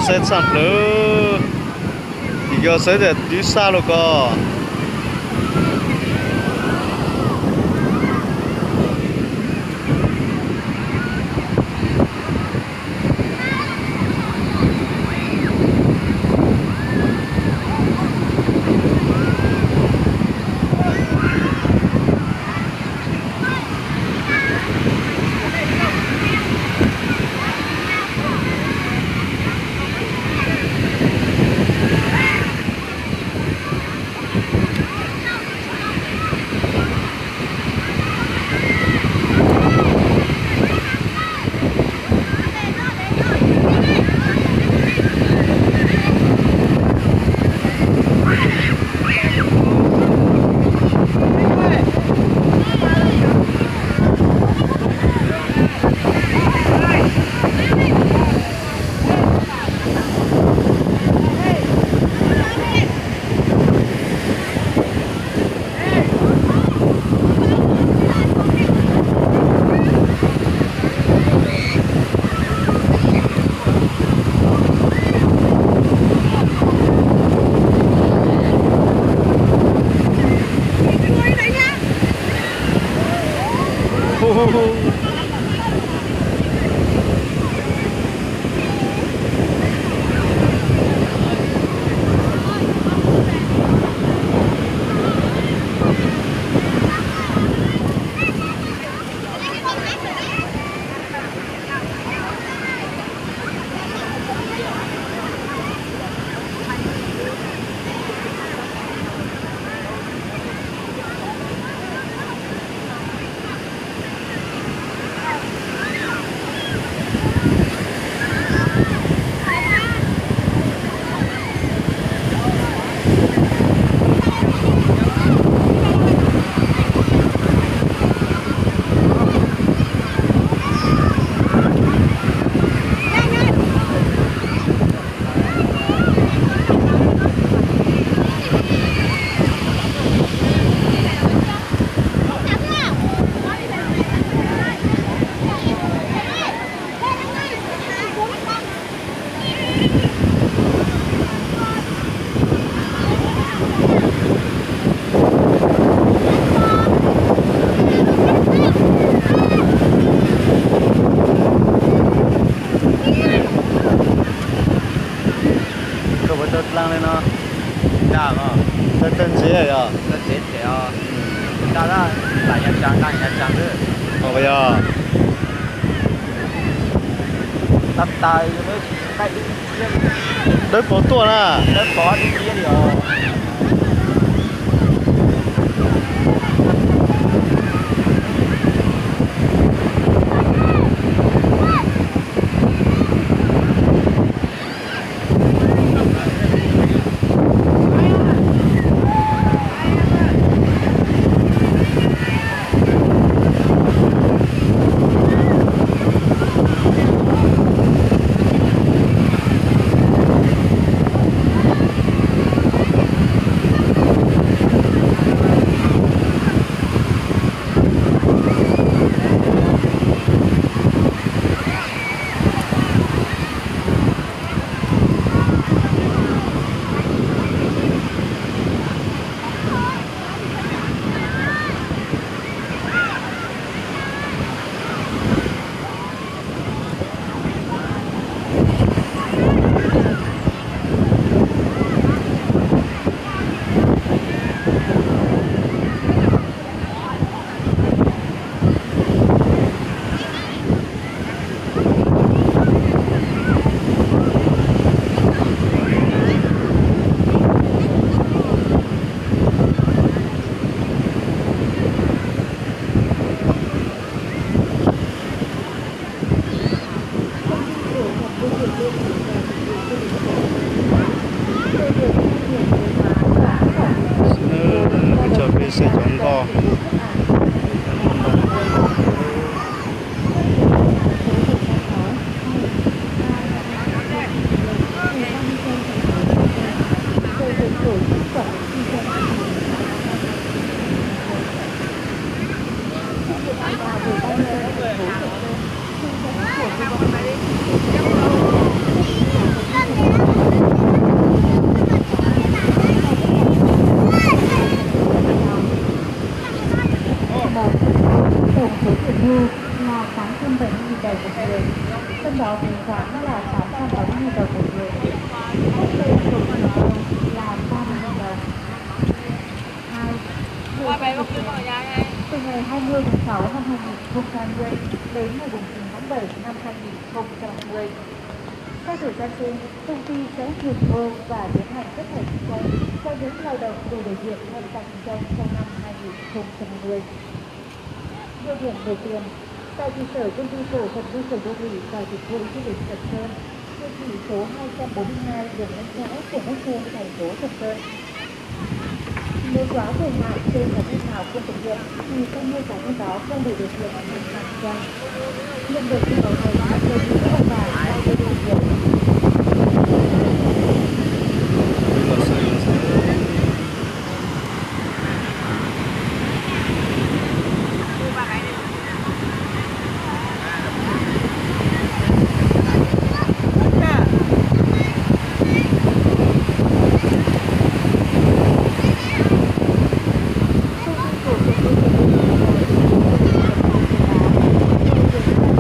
sẽ sẵn nữa thì giờ sẽ để đi xa rồi cơ lang lên nó dạ mà tên tên gì vậy à nó chết thế à ta ra lại nhà trắng nữa bây giờ tập tài mới tay đấy có tuần à nó có đi kia rồi sẽ chọn co một tổng số tiền thu là 870.000 đồng một người, trong đó phí khoán là 880.000 đồng một người, mức lương của người lao là 30.000 đồng. 2. Từ ngày 20 tháng 6 năm 2020 đến ngày 9 tháng 7 năm 2020. Sau thời gian trên, công ty sẽ kiểm thu và tiến hành cấp thẻ kinh doanh cho những lao động đủ điều kiện tham gia kinh doanh trong năm 2020. Địa điểm để tiền tại trụ sở công ty cổ phần môi trường đô thị và dịch vụ du lịch Sầm Sơn, địa chỉ số 242 đường Nguyễn Trãi, phường Bắc Sơn, thành phố Sầm Sơn. Nếu quá thời hạn trên cá nhân nào không thực hiện thì không mua cá nhân đó không đủ điều kiện tham gia kinh doanh. Nhận được yêu cầu này, tôi nghĩ ông bà đã được thực hiện.